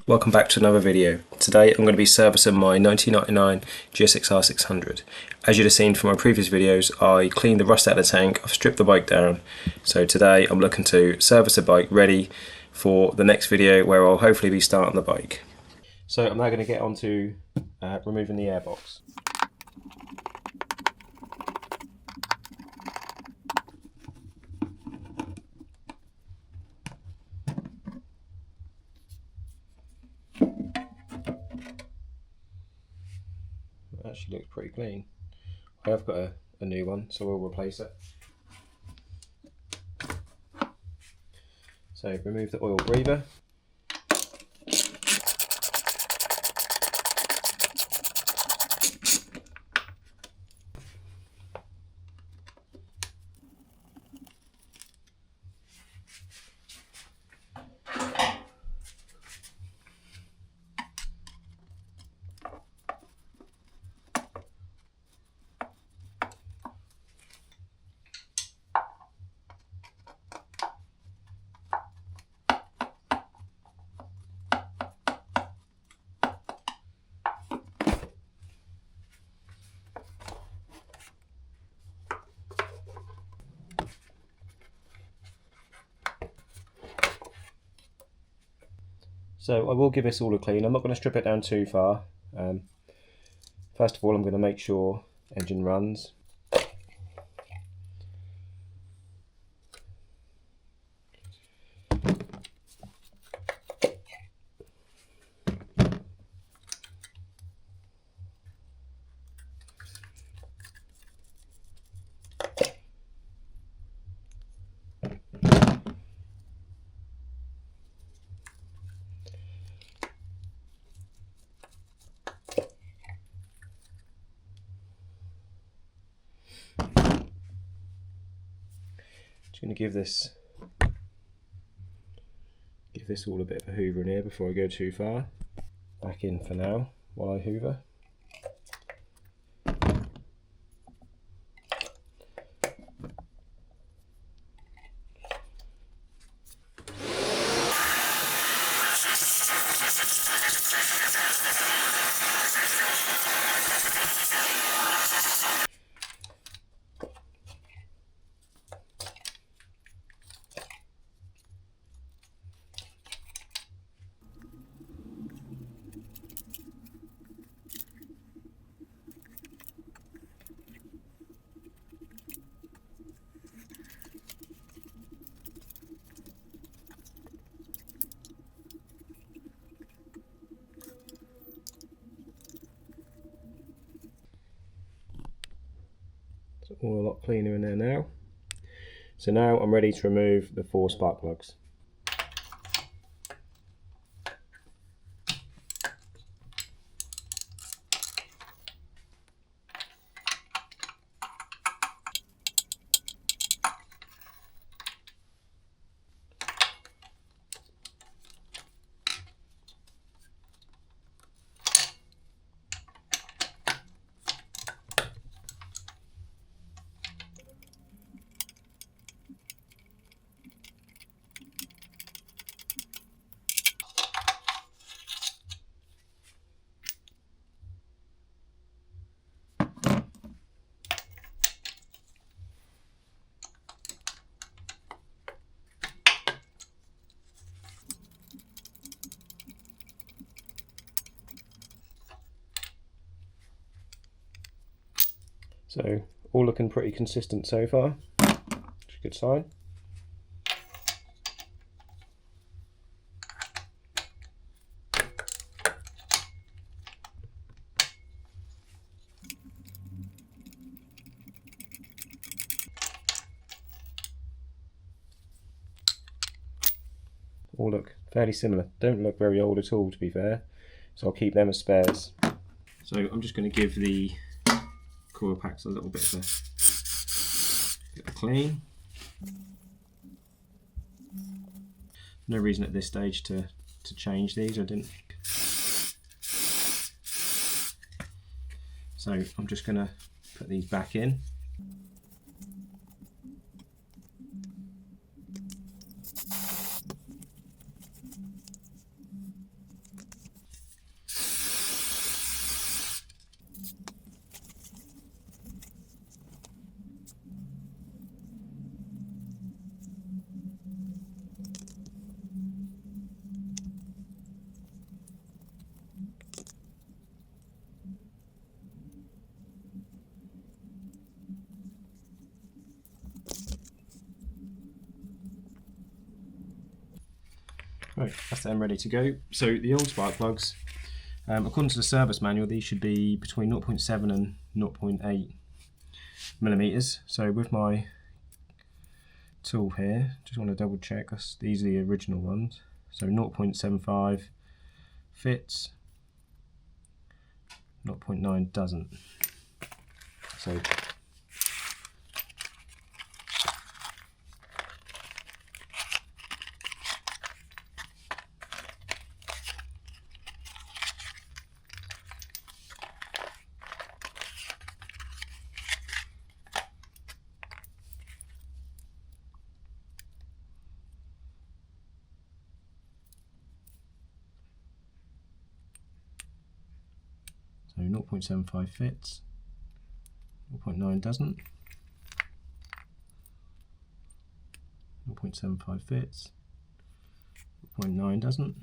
Welcome back to another video. Today I'm going to be servicing my 1999 GSXR 600. As you'd have seen from my previous videos, I cleaned the rust out of the tank, I've stripped the bike down. So today I'm looking to service the bike ready for the next video where I'll hopefully be starting the bike. So I'm now going to get on to removing the airbox. Actually looks pretty clean. I have got a new one, so we'll replace it. So remove the oil breather. So I will give this all a clean. I'm not going to strip it down too far. First of all, I'm going to make sure engine runs. Just going to give this all a bit of a hoover in here before I go too far. Back in for now while I hoover. It's all a lot cleaner in there now. So now I'm ready to remove the 4 spark plugs. So all looking pretty consistent so far, which is a good sign. All look fairly similar, don't look very old at all to be fair, so I'll keep them as spares. So I'm just going to give the Coil Packs a little bit of a clean. No reason at this stage to change these, I didn't. So I'm just going to put these back in. Right, that's them ready to go. So the old spark plugs, according to the service manual, these should be between 0.7 and 0.8 millimeters. So with my tool here, just want to double check, these are the original ones. So 0.75 fits, 0.9 doesn't. So So 0.75 fits, 0.9 doesn't, 0.75 fits, 0.9 doesn't,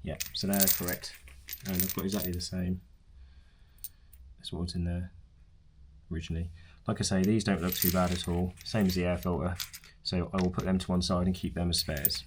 yeah, so they're correct, and I've got exactly the same as what was in there originally. Like I say, these don't look too bad at all, same as the air filter, so I will put them to one side and keep them as spares.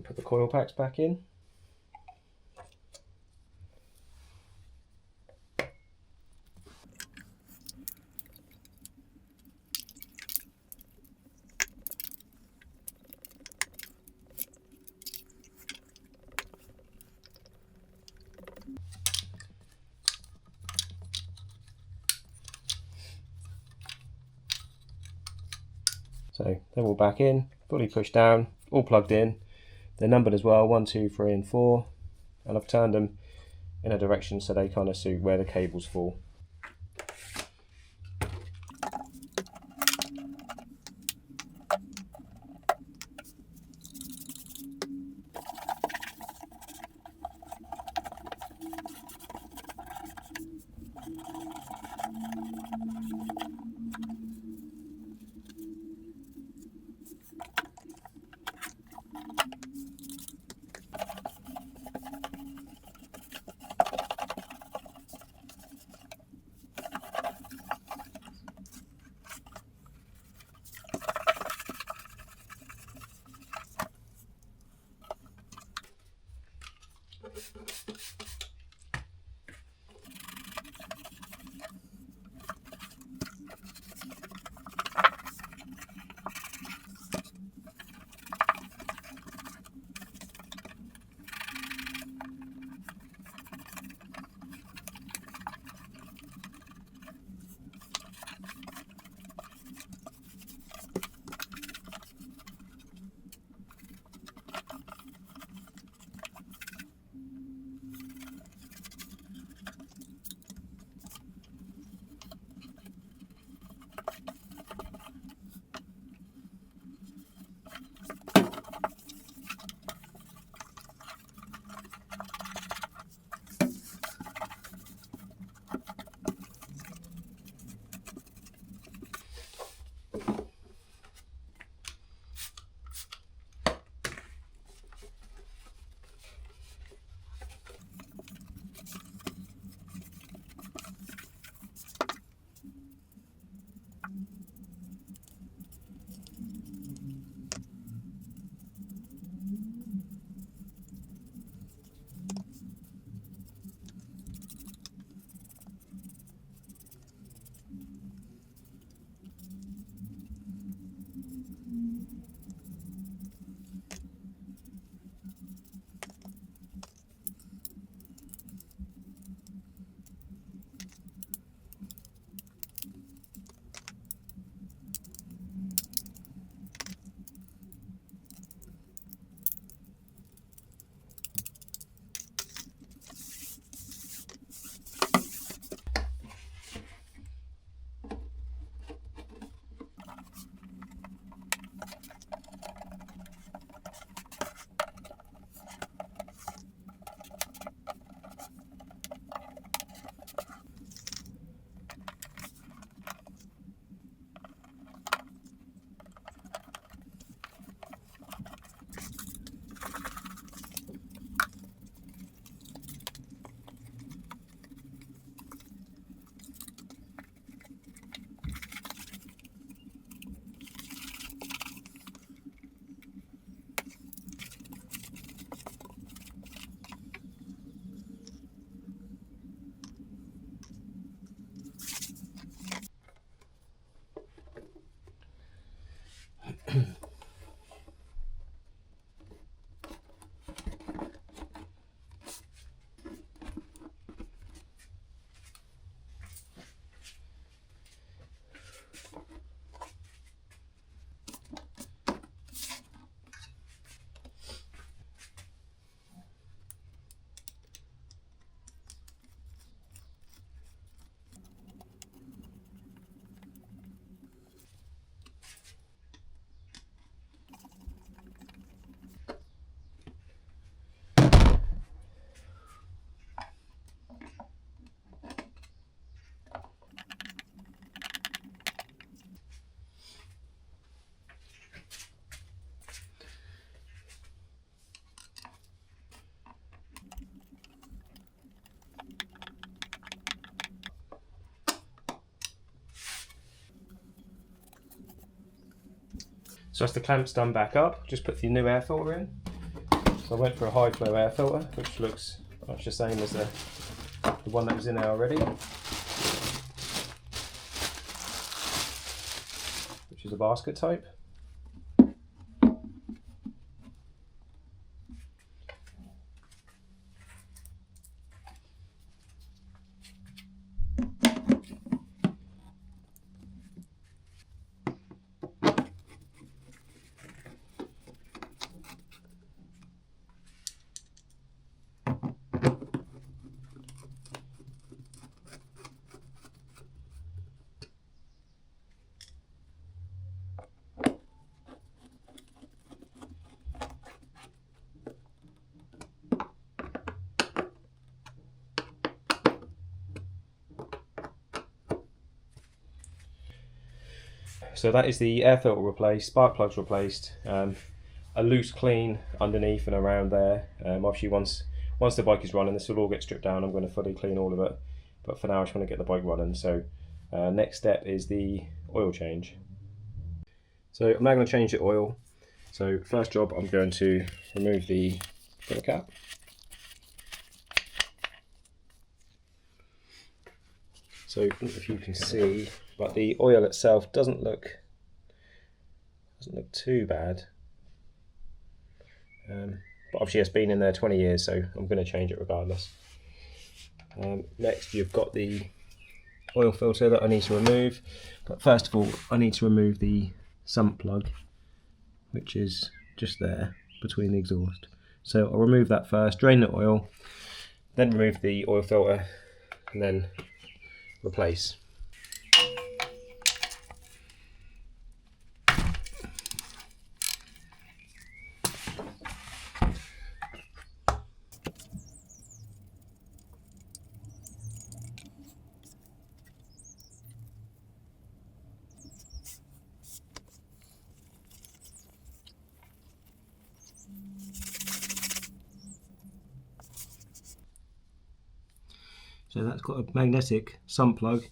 Put the coil packs back in. So they're all back in, fully pushed down, all plugged in. They're numbered as well, 1, 2, 3 and 4, and I've turned them in a direction so they kind of suit where the cables fall. So as the clamp's done back up, just put the new air filter in. So I went for a high flow air filter, which looks much the same as the one that was in there already, which is a basket type. So that is the air filter replaced, spark plugs replaced, a loose clean underneath and around there. Obviously once the bike is running, this will all get stripped down. I'm going to fully clean all of it, but for now I just want to get the bike running. So next step is the oil change. So I'm now going to change the oil. So first job, I'm going to remove the filter cap. So I don't know if you can see, but the oil itself doesn't look too bad. But obviously it's been in there 20 years, so I'm going to change it regardless. Next, you've got the oil filter that I need to remove. But first of all, I need to remove the sump plug, which is just there between the exhaust. So I'll remove that first, drain the oil, then remove the oil filter, and then replace. So that's got a magnetic sump plug,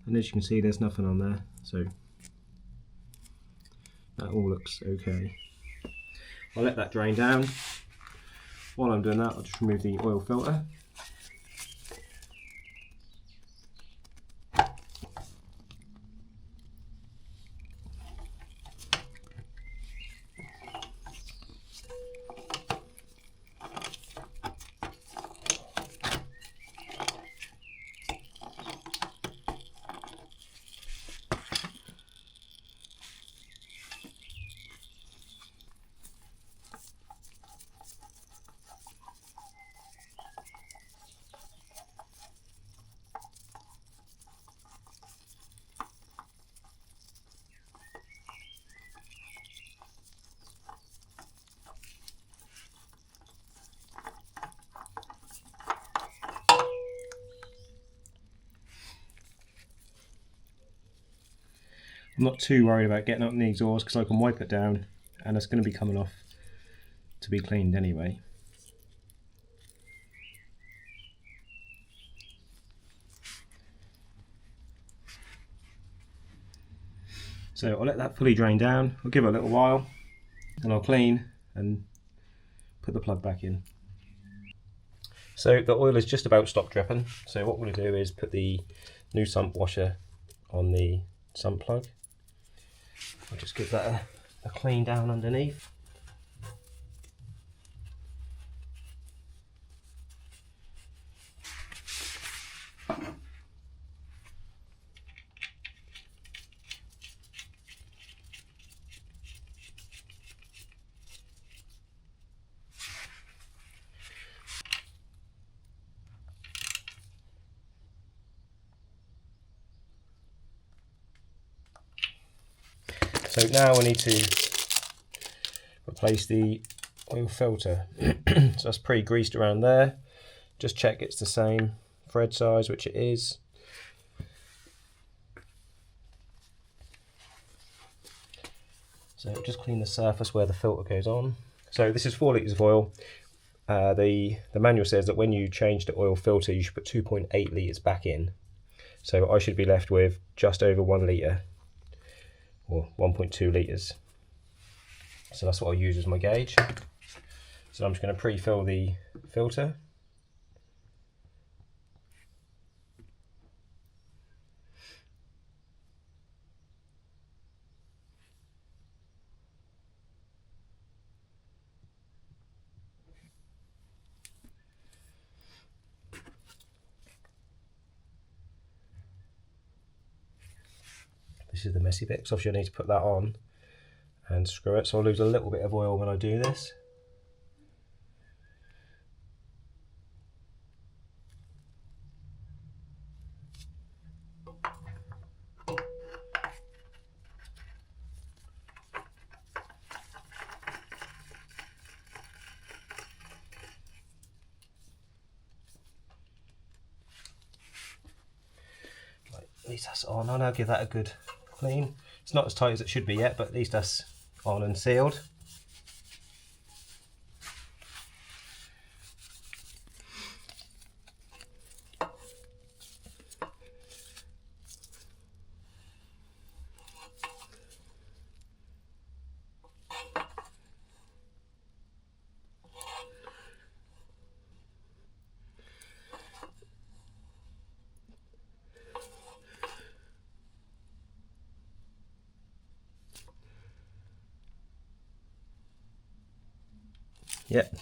and as you can see there's nothing on there, so that all looks okay. I'll let that drain down. While I'm doing that, I'll just remove the oil filter. I'm not too worried about getting up in the exhaust because I can wipe it down and it's going to be coming off to be cleaned anyway. So I'll let that fully drain down, I'll give it a little while and I'll clean and put the plug back in. So the oil is just about stopped dripping, so what we're going to do is put the new sump washer on the sump plug. I'll just give that a clean down underneath. So now I need to replace the oil filter. So that's pretty greased around there. Just check it's the same thread size, which it is. So just clean the surface where the filter goes on. So this is 4 litres of oil. The manual says that when you change the oil filter, you should put 2.8 litres back in. So I should be left with just over 1 litre. Or 1.2 litres. So that's what I'll use as my gauge. So I'm just going to pre-fill the filter. This is the messy bit, because obviously I need to put that on and screw it, so I'll lose a little bit of oil when I do this. Right, at least that's on. I'll now give that a good clean. It's not as tight as it should be yet, but at least that's on and sealed. Yep.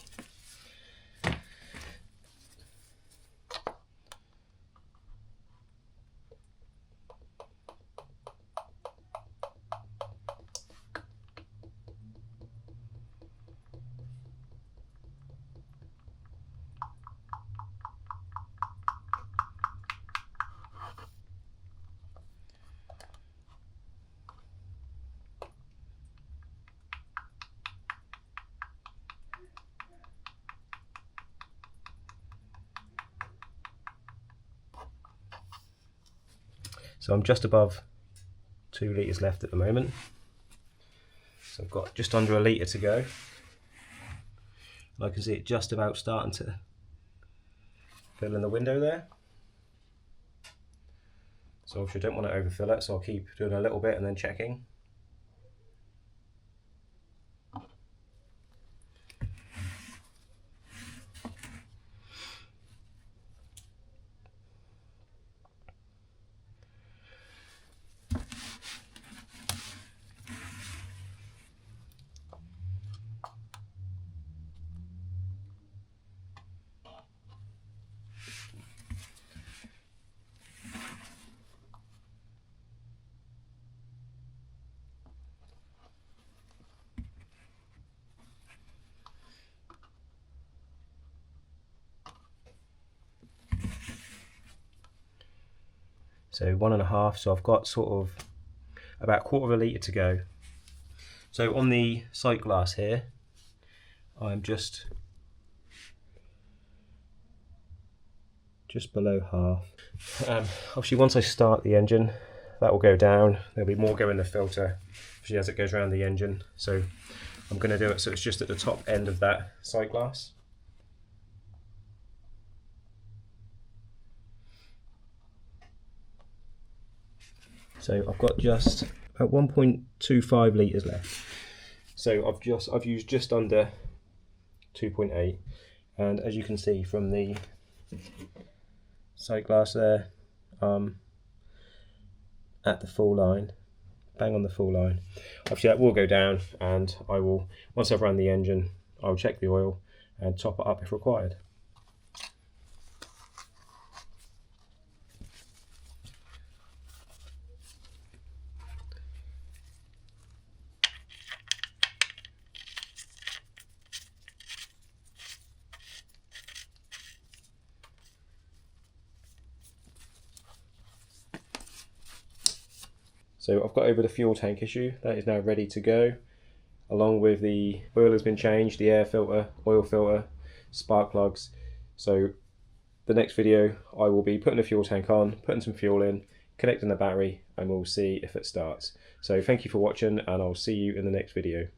So I'm just above 2 litres left at the moment. So I've got just under a litre to go. And I can see it just about starting to fill in the window there. So obviously I don't want to overfill it, so I'll keep doing a little bit and then checking. So 1.5, so I've got sort of about 1/4 litre to go. So on the sight glass here, I'm just below half. Obviously once I start the engine, that will go down. There'll be more go in the filter, obviously as it goes around the engine. So I'm going to do it so it's just at the top end of that sight glass. So I've got just about 1.25 litres left. So I've used just under 2.8, and as you can see from the sight glass there, at the full line, bang on the full line. Obviously that will go down, and I will, once I've run the engine, I'll check the oil and top it up if required. So I've got over the fuel tank issue. That is now ready to go. Along with the oil has been changed, the air filter, oil filter, spark plugs. So the next video I will be putting the fuel tank on, putting some fuel in, connecting the battery, and we'll see if it starts. So thank you for watching, and I'll see you in the next video.